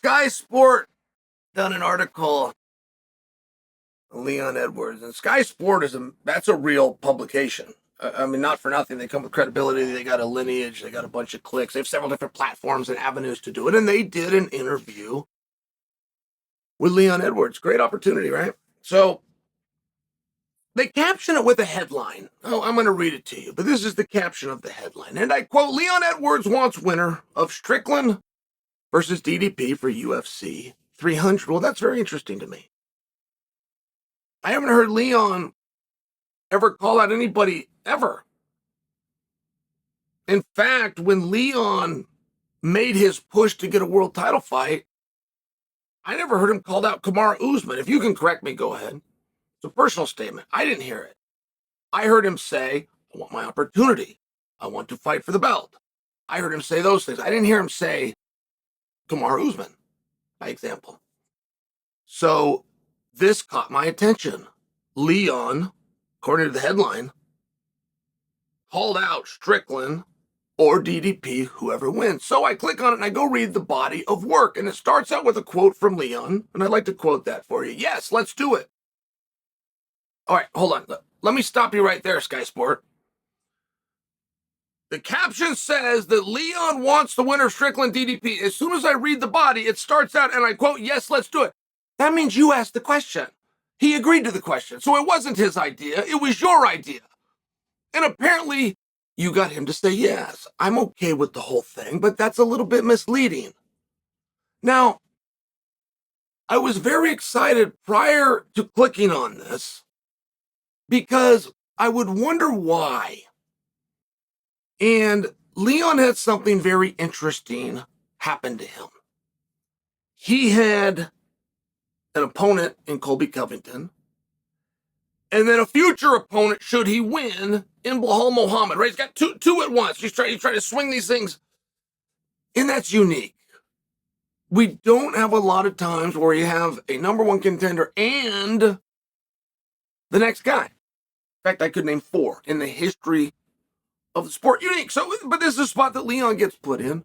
Sky Sport done an article on Leon Edwards, and Sky Sport that's a real publication. I mean, not for nothing. They come with credibility. They got a lineage. They got a bunch of clicks. They have several different platforms and avenues to do it. And they did an interview with Leon Edwards. Great opportunity, right? So they caption it with a headline. Oh, I'm going to read it to you. But this is the caption of the headline. And I quote, Leon Edwards wants winner of Strickland versus DDP for UFC 300. Well, that's very interesting to me. I haven't heard Leon ever call out anybody ever. In fact, when Leon made his push to get a world title fight, I never heard him called out Kamaru Usman. If you can correct me, go ahead. It's a personal statement. I didn't hear it. I heard him say, I want my opportunity. I want to fight for the belt. I heard him say those things. I didn't hear him say Kamaru Usman, by example. So this caught my attention. Leon, according to the headline, called out Strickland or DDP, whoever wins. So I click on it and I go read the body of work. And it starts out with a quote from Leon. And I'd like to quote that for you. Yes, let's do it. All right, hold on. Let me stop you right there, Sky Sport. The caption says that Leon wants the winner of Strickland DDP. As soon as I read the body, it starts out and I quote, yes, let's do it. That means you asked the question. He agreed to the question. So it wasn't his idea. It was your idea. And apparently you got him to say, yes, I'm okay with the whole thing, but that's a little bit misleading. Now, I was very excited prior to clicking on this because I would wonder why. And Leon had something very interesting happen to him. He had an opponent in Colby Covington, and then a future opponent, should he win, in Belal Muhammad, right? He's got two at once. He's trying to swing these things, and that's unique. We don't have a lot of times where you have a number one contender and the next guy. In fact, I could name 4 in the history of the sport. Unique. So, but this is a spot that Leon gets put in.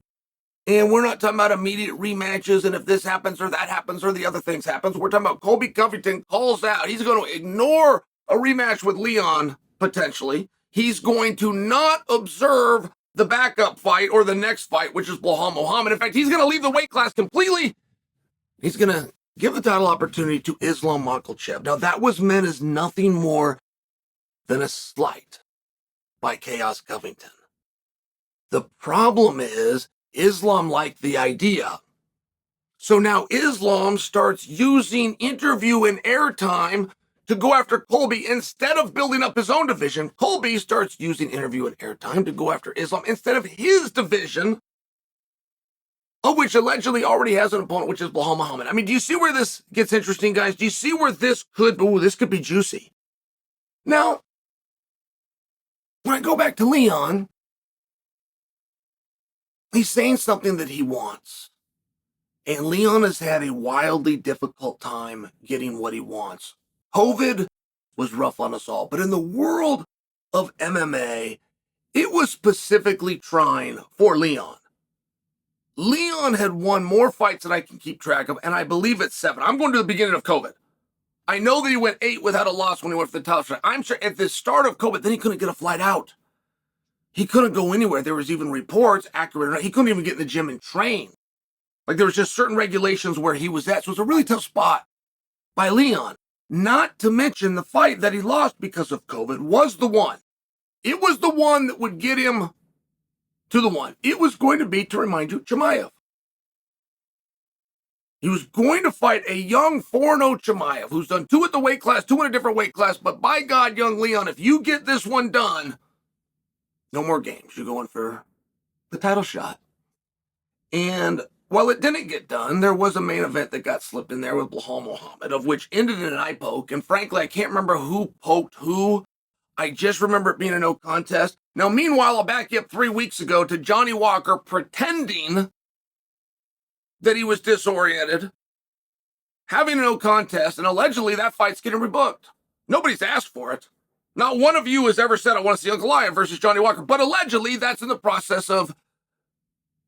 And we're not talking about immediate rematches and if this happens or that happens or the other things happens. We're talking about Colby Covington calls out. He's going to ignore a rematch with Leon, potentially. He's going to not observe the backup fight or the next fight, which is Belal Muhammad. In fact, he's going to leave the weight class completely. He's going to give the title opportunity to Islam Makhachev. Now, that was meant as nothing more than a slight by Chaos Covington. The problem is Islam liked the idea. So now Islam starts using interview and airtime to go after Colby instead of building up his own division. Colby starts using interview and airtime to go after Islam instead of his division, of which allegedly already has an opponent, which is Belal Muhammad. I mean, do you see where this gets interesting, guys? Do you see where this could be juicy? Now, when I go back to Leon, he's saying something that he wants. And Leon has had a wildly difficult time getting what he wants. COVID was rough on us all. But in the world of MMA, it was specifically trying for Leon. Leon had won more fights than I can keep track of, and I believe it's 7. I'm going to the beginning of COVID. I know that he went 8 without a loss when he went for the title shot. I'm sure at the start of COVID, then he couldn't get a flight out. He couldn't go anywhere. There was even reports, accurate or not, he couldn't even get in the gym and train. Like there was just certain regulations where he was at. So it was a really tough spot by Leon. Not to mention the fight that he lost because of COVID was the one. It was the one that would get him to the one. It was going to be, to remind you, Chimaev. He was going to fight a young 4-0 Chimaev who's done 2 at the weight class, 2 in a different weight class. But by God, young Leon, if you get this one done, no more games. You're going for the title shot. And while it didn't get done, there was a main event that got slipped in there with Belal Muhammad, of which ended in an eye poke. And frankly, I can't remember who poked who. I just remember it being a no contest. Now, meanwhile, I'll back you up 3 weeks ago to Johnny Walker pretending that he was disoriented, having a no contest, and allegedly that fight's getting rebooked. Nobody's asked for it. Not one of you has ever said, I want to see Uncle Lion versus Johnny Walker, but allegedly that's in the process of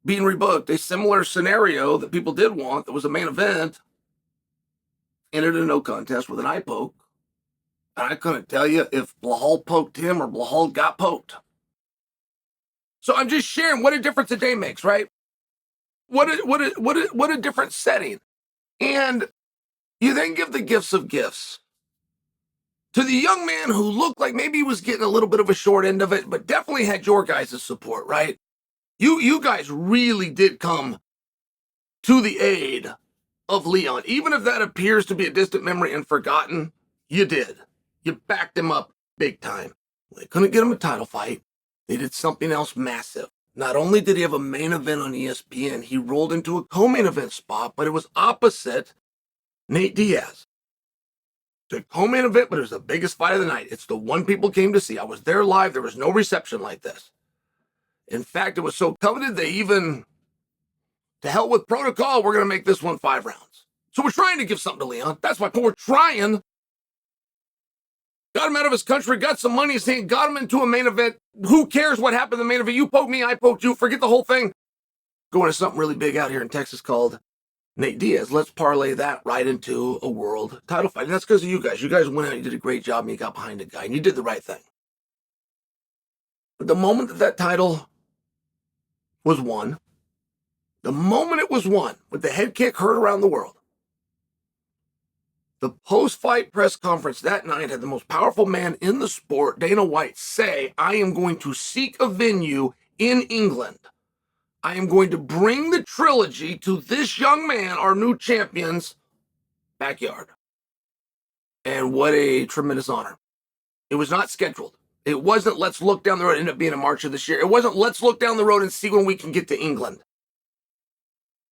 being rebooked. A similar scenario that people did want, that was a main event, ended in a no contest with an eye poke. And I couldn't tell you if Blahal poked him or Blahal got poked. So I'm just sharing what a difference a day makes, right? What a different setting. And you then give the gifts of gifts to the young man who looked like maybe he was getting a little bit of a short end of it, but definitely had your guys' support, right? You guys really did come to the aid of Leon. Even if that appears to be a distant memory and forgotten, you did. You backed him up big time. They couldn't get him a title fight. They did something else massive. Not only did he have a main event on ESPN, he rolled into a co-main event spot, but it was opposite Nate Diaz. The co-main event, but it was the biggest fight of the night. It's the one people came to see. I was there live. There was no reception like this. In fact, it was so coveted, they even, to hell with protocol, we're going to make this one 5 rounds. So we're trying to give something to Leon. That's why we're trying. Got him out of his country, got some money, saying, got him into a main event. Who cares what happened in the main event? You poked me, I poked you. Forget the whole thing. Going to something really big out here in Texas called Nate Diaz. Let's parlay that right into a world title fight. And that's because of you guys. You guys went out, you did a great job, and you got behind a guy, and you did the right thing. But the moment that that title was won, the moment it was won, with the head kick heard around the world, the post-fight press conference that night had the most powerful man in the sport, Dana White, say, I am going to seek a venue in England. I am going to bring the trilogy to this young man, our new champion's backyard. And what a tremendous honor. It was not scheduled. It wasn't, let's look down the road. It ended up being in March of this year. It wasn't, let's look down the road and see when we can get to England.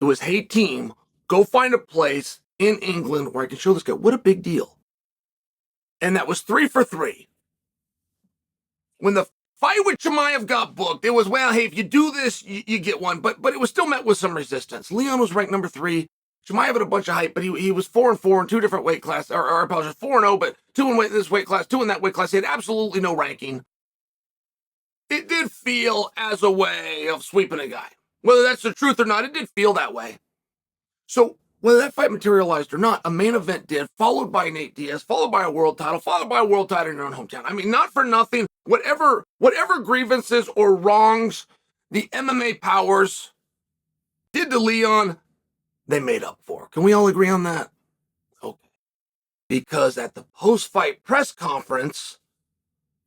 It was, hey, team, go find a place in England where I can show this guy. What a big deal. And that was 3 for 3. When the fight with Chimaev got booked, it was, well, hey, if you do this, you get one. But it was still met with some resistance. Leon was ranked number 3. Chimaev had a bunch of hype, but he was 4-4 in 2 different weight classes. Or I apologize, 4-0, but 2 in this weight class, 2 in that weight class. He had absolutely no ranking. It did feel as a way of sweeping a guy. Whether that's the truth or not, it did feel that way. So whether that fight materialized or not, a main event did, followed by Nate Diaz, followed by a world title, followed by a world title in your own hometown. I mean, not for nothing. Whatever grievances or wrongs the MMA powers did to Leon, they made up for. Can we all agree on that? Okay. Because at the post-fight press conference,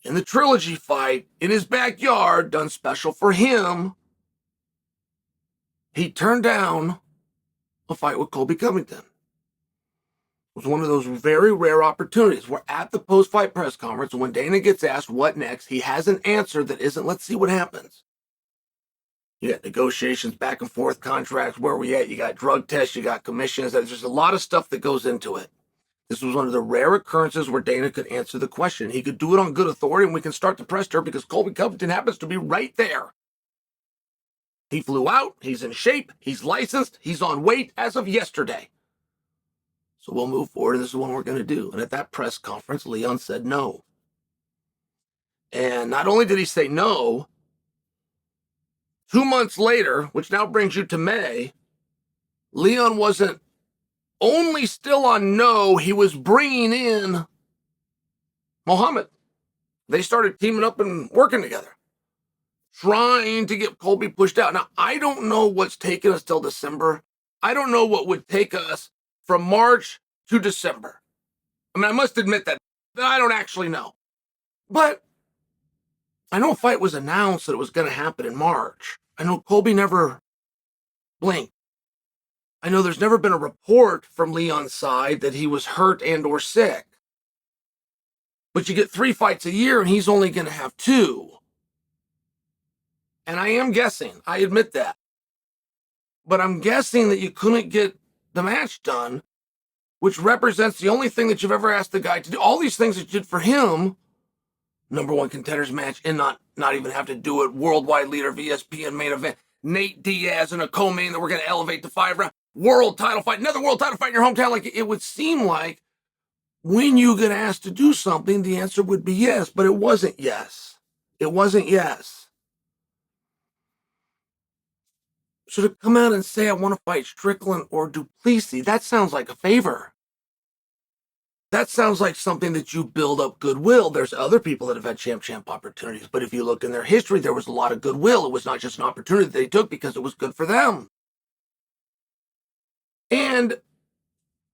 in the trilogy fight, in his backyard, done special for him, he turned down a fight with Colby Covington. It was one of those very rare opportunities where at the post-fight press conference, when Dana gets asked what next, he has an answer that isn't, let's see what happens. You got negotiations, back and forth, contracts, where are we at? You got drug tests, you got commissions. There's just a lot of stuff that goes into it. This was one of the rare occurrences where Dana could answer the question. He could do it on good authority, and we can start the press tour because Colby Covington happens to be right there. He flew out, he's in shape, he's licensed, he's on weight as of yesterday. So we'll move forward, and this is what we're going to do. And at that press conference, Leon said no. And not only did he say no, 2 months later, which now brings you to May, Leon wasn't only still on no, he was bringing in Muhammad. They started teaming up and working together, trying to get Colby pushed out. Now, I don't know what's taken us till December. I don't know what would take us from March to December. I mean, I must admit that I don't actually know. But I know a fight was announced that it was going to happen in March. I know Colby never blinked. I know there's never been a report from Leon's side that he was hurt and or sick. But you get 3 fights a year and he's only going to have 2. And I am guessing, I admit that. But I'm guessing that you couldn't get the match done, which represents the only thing that you've ever asked the guy to do. All these things that you did for him, #1 contenders match, and not even have to do it, worldwide leader of ESPN main event, Nate Diaz in a co-main that we're going to elevate to 5 round, world title fight, another world title fight in your hometown. Like, it would seem like when you get asked to do something, the answer would be yes, but it wasn't yes. It wasn't yes. So to come out and say, I want to fight Strickland or Plessi, that sounds like a favor. That sounds like something that you build up goodwill. There's other people that have had champ opportunities, but if you look in their history, there was a lot of goodwill. It was not just an opportunity that they took because it was good for them. And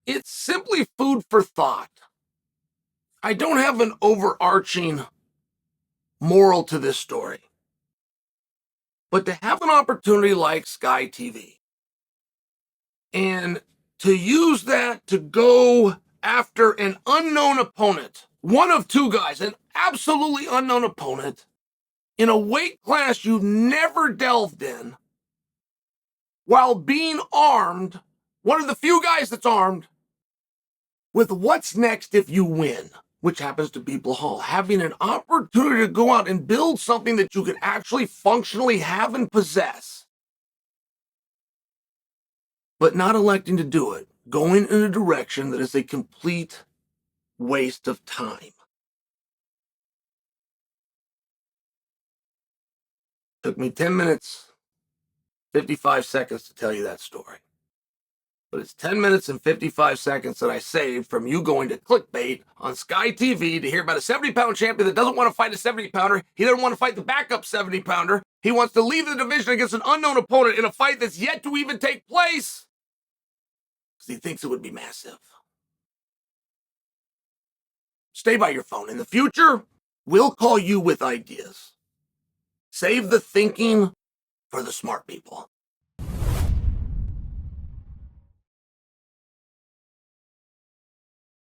it's simply food for thought. I don't have an overarching moral to this story. But to have an opportunity like Sky TV and to use that to go after an unknown opponent, one of two guys, an absolutely unknown opponent, in a weight class you've never delved in, while being armed, one of the few guys that's armed, with what's next if you win, which happens to be Blahal, having an opportunity to go out and build something that you could actually functionally have and possess, but not electing to do it, going in a direction that is a complete waste of time. Took me 10 minutes, 55 seconds to tell you that story. But it's 10 minutes and 55 seconds that I saved from you going to clickbait on Sky TV to hear about a 70-pound champion that doesn't want to fight a 70-pounder. He doesn't want to fight the backup 70-pounder. He wants to leave the division against an unknown opponent in a fight that's yet to even take place because he thinks it would be massive. Stay by your phone. In the future, we'll call you with ideas. Save the thinking for the smart people.